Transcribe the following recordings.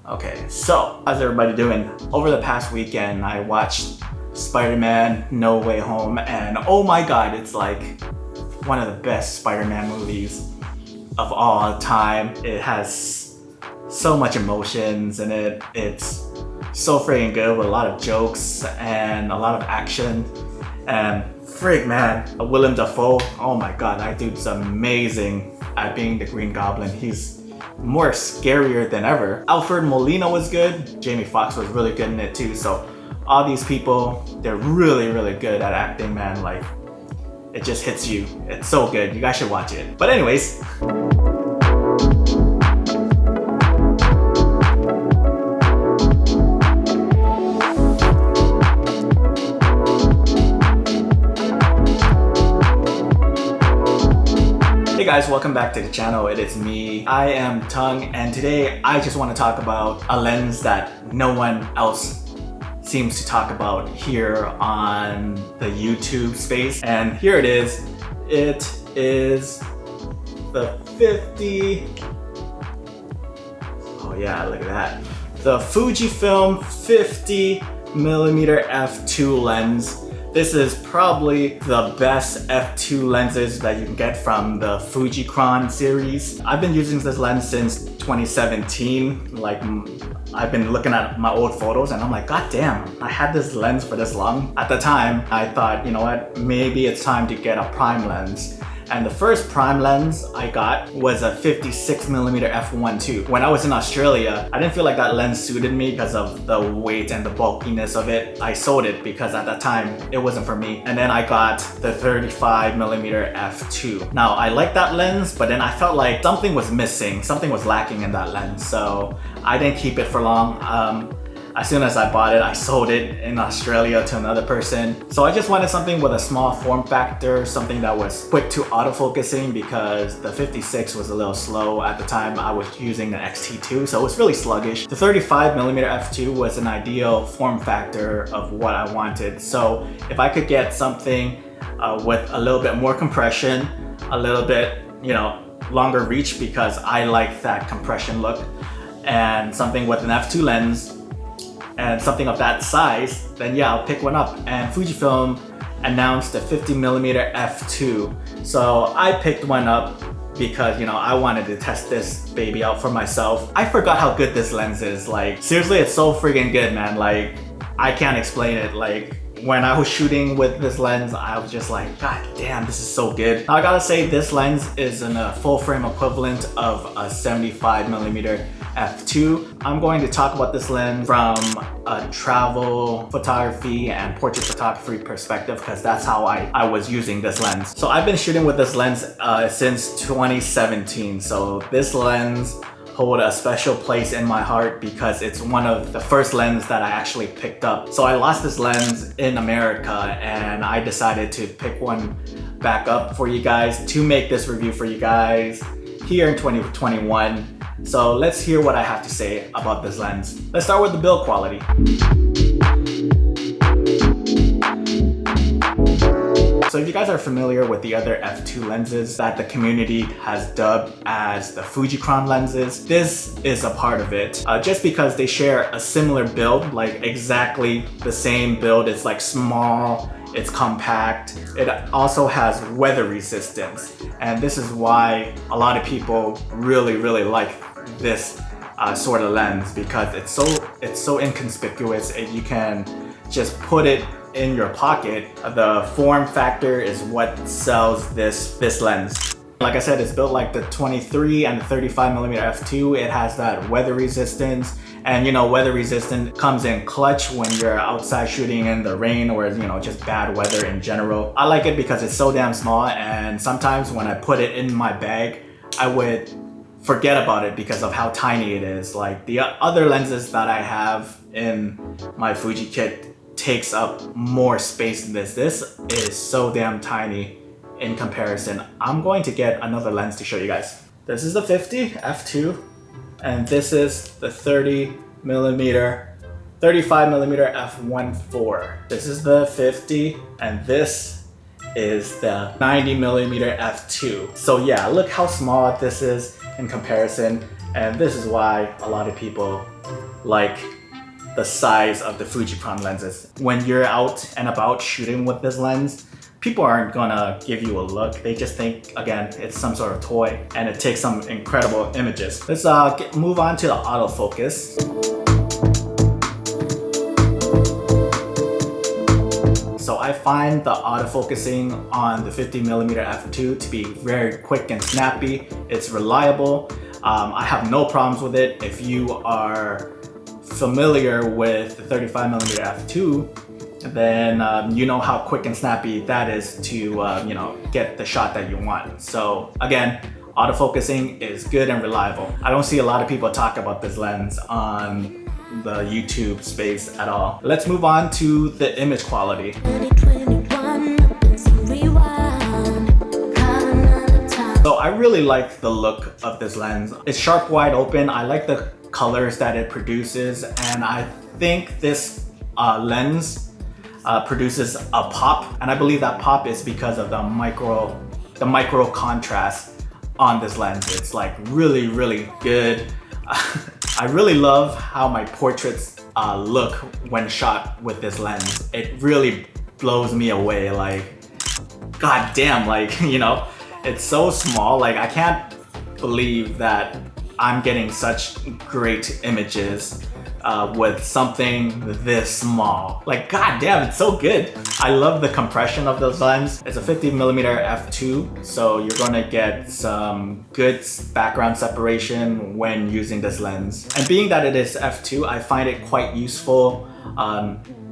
Okay, so how's everybody doing? Over the past weekend, I watched Spider-Man No Way Home, and oh my god, it's like one of the best Spider-Man movies of all time. It has so much emotions in it. It's so freaking good with a lot of jokes and a lot of action. And frig man, Willem Dafoe, oh my god, that dude's amazing at being the Green Goblin. He's more scarier than ever. Alfred Molina was good. Jamie Foxx was really good in it too. So all these people, they're really good at acting, man. Like, it just hits you. It's so good. You guys should watch it. But anyways, hey guys, welcome back to the channel. It is me, Iamtongue, and today I just want to talk about a lens that no one else seems to talk about here on the YouTube space. And here it is. It is the 50. Oh yeah, look at that. The Fujifilm 50mm f2 lens. This is probably the best f2 lenses that you can get from the Fujicron series. I've been using this lens since 2017. Like, I've been looking at my old photos and I'm like, god damn, I had this lens for this long. At the time, I thought, you know what, maybe it's time to get a prime lens. And the first prime lens I got was a 56mm f1.2. When I was in Australia, I didn't feel like that lens suited me because of the weight and the bulkiness of it. I sold it because at that time, it wasn't for me. And then I got the 35mm f2. Now, I like that lens, but then I felt like something was missing. Something was lacking in that lens. So I didn't keep it for long. As soon as I bought it, I sold it in Australia to another person. So I just wanted something with a small form factor, something that was quick to autofocusing because the 56 was a little slow at the time. I was using the XT2, so it was really sluggish. The 35mm f2 was an ideal form factor of what I wanted. So if I could get something with a little bit more compression, a little bit, longer reach because I like that compression look, and something with an f2 lens, and something of that size, then yeah, I'll pick one up. And Fujifilm announced the 50mm f2. So I picked one up because, I wanted to test this baby out for myself. I forgot how good this lens is. Like, seriously, it's so friggin' good, man. Like, I can't explain it. Like, when I was shooting with this lens, I was just like, god damn, this is so good. Now I gotta say, this lens is in a full frame equivalent of a 75mm f2. I'm going to talk about this lens from a travel photography and portrait photography perspective because that's how I was using this lens. So I've been shooting with this lens since 2017. So this lens hold a special place in my heart because it's one of the first lenses that I actually picked up. So I lost this lens in America and I decided to pick one back up for you guys to make this review for you guys here in 2021. So let's hear what I have to say about this lens. Let's start with the build quality. So if you guys are familiar with the other f2 lenses that the community has dubbed as the Fujicron lenses, this is a part of it. Just because they share a similar build, like exactly the same build. It's like small, it's compact. It also has weather resistance. And this is why a lot of people really like this sort of lens because it's so inconspicuous and you can just put it in your pocket. The form factor is what sells this lens. Like I said, it's built like the 23 and the 35mm f2. It has that weather resistance, and weather resistant comes in clutch when you're outside shooting in the rain or just bad weather in general. I like it because it's so damn small, and sometimes when I put it in my bag, I would forget about it because of how tiny it is. Like the other lenses that I have in my Fuji kit takes up more space than this. This is so damn tiny in comparison. I'm going to get another lens to show you guys. This is the 50 f2 and this is the 35mm f1.4. This is the 50 and this is the 90mm f2. So yeah, look how small this is in comparison. And this is why a lot of people like the size of the Fujifilm lenses. When you're out and about shooting with this lens, people aren't gonna give you a look. They just think, again, it's some sort of toy, and it takes some incredible images. Let's move on to the autofocus. So I find the autofocusing on the 50mm f2 to be very quick and snappy. It's reliable. I have no problems with it. If you are familiar with the 35mm f2, then you know how quick and snappy that is to you know, get the shot that you want. So again, autofocusing is good and reliable. I don't see a lot of people talk about this lens on the YouTube space at all. Let's move on to the image quality. So I really like the look of this lens. It's sharp wide open. I like the colors that it produces, and I think this lens produces a pop, and I believe that pop is because of the micro contrast on this lens. It's like really good. I really love how my portraits look when shot with this lens. It really blows me away. Like, god damn, like, you know, it's so small. Like, I can't believe that I'm getting such great images with something this small. Like, god damn, it's so good. I love the compression of this lens. It's a 50mm f2, so you're gonna get some good background separation when using this lens. And being that it is f2, I find it quite useful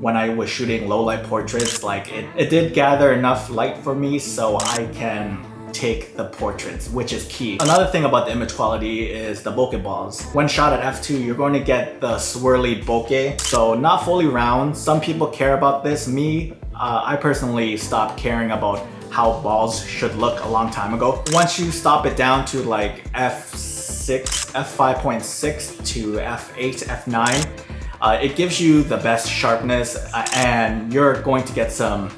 when I was shooting low light portraits. Like, it did gather enough light for me so I can take the portraits, which is key. Another thing about the image quality is the bokeh balls. When shot at f2, you're going to get the swirly bokeh, so not fully round. Some people care about this. Me, I personally stopped caring about how balls should look a long time ago. Once you stop it down to like f6, f5.6 to f8, f9, it gives you the best sharpness, and you're going to get some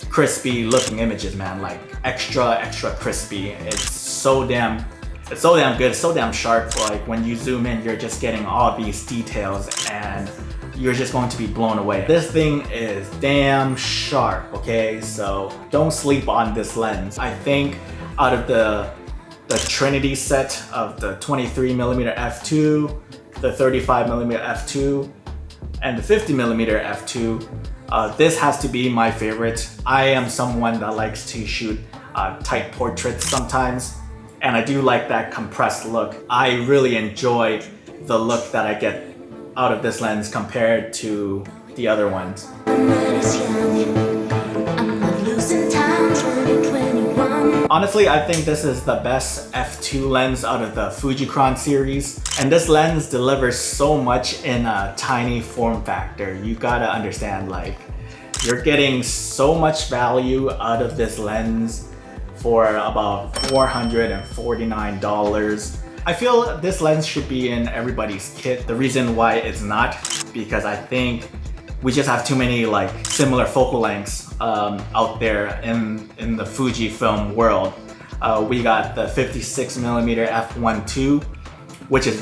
crispy looking images, man. Like extra crispy. It's so damn good, it's so damn sharp. Like, when you zoom in, you're just getting all these details and you're just going to be blown away. This thing is damn sharp, okay? So don't sleep on this lens. I think out of the Trinity set of the 23mm f2, the 35mm f2, and the 50mm f2, this has to be my favorite. I am someone that likes to shoot tight portraits sometimes, and I do like that compressed look. I really enjoy the look that I get out of this lens compared to the other ones. Honestly, I think this is the best f2 lens out of the Fujifilm series, and this lens delivers so much in a tiny form factor. You gotta understand, like, you're getting so much value out of this lens for about $449. I feel this lens should be in everybody's kit. The reason why it's not, because I think we just have too many like similar focal lengths out there in the Fujifilm world. We got the 56mm f1.2, which is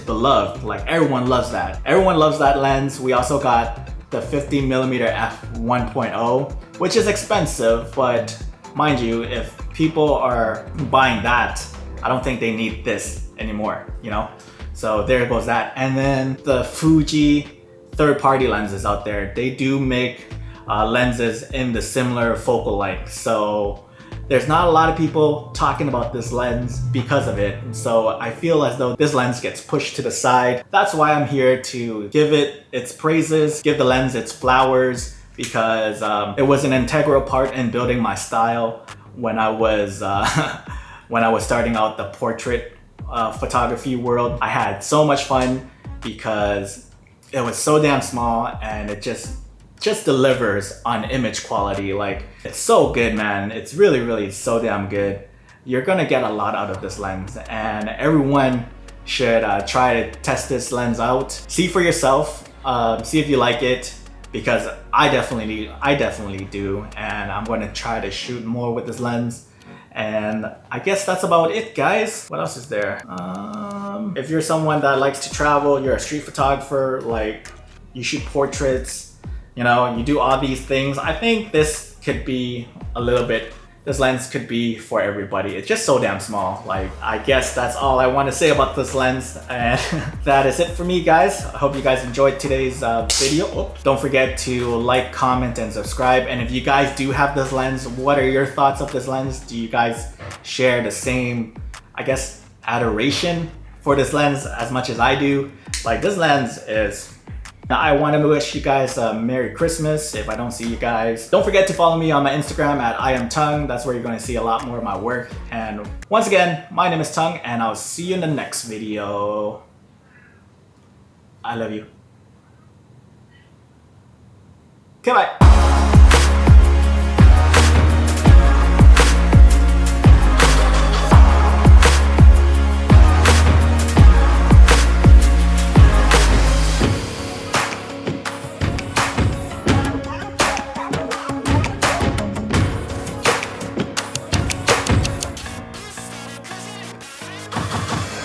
beloved. Like, everyone loves that. Everyone loves that lens. We also got the 50mm f1.0, which is expensive, but mind you, if people are buying that, I don't think they need this anymore, you know? So there goes that. And then the Fuji third-party lenses out there, they do make lenses in the similar focal length. So there's not a lot of people talking about this lens because of it. So I feel as though this lens gets pushed to the side. That's why I'm here to give it its praises, give the lens its flowers, because it was an integral part in building my style when I was starting out the portrait photography world. I had so much fun because it was so damn small, and it just delivers on image quality. Like, it's so good, man. It's really so damn good. You're gonna get a lot out of this lens, and everyone should try to test this lens out. See for yourself, see if you like it, because I definitely do, and I'm gonna try to shoot more with this lens. And I guess that's about it, guys. What else is there? If you're someone that likes to travel, you're a street photographer, like you shoot portraits, you know, you do all these things, I think this could be a little bit, this lens could be for everybody. It's just so damn small. Like, I guess that's all I want to say about this lens, and that is it for me, guys. I hope you guys enjoyed today's video. Oh, don't forget to like, comment, and subscribe. And if you guys do have this lens, what are your thoughts of this lens? Do you guys share the same, I guess, adoration for this lens as much as I do? Like, this lens is... Now, I want to wish you guys a Merry Christmas if I don't see you guys. Don't forget to follow me on my Instagram at Iamtongue. That's where you're going to see a lot more of my work. And once again, my name is Tongue, and I'll see you in the next video. I love you. Okay, bye.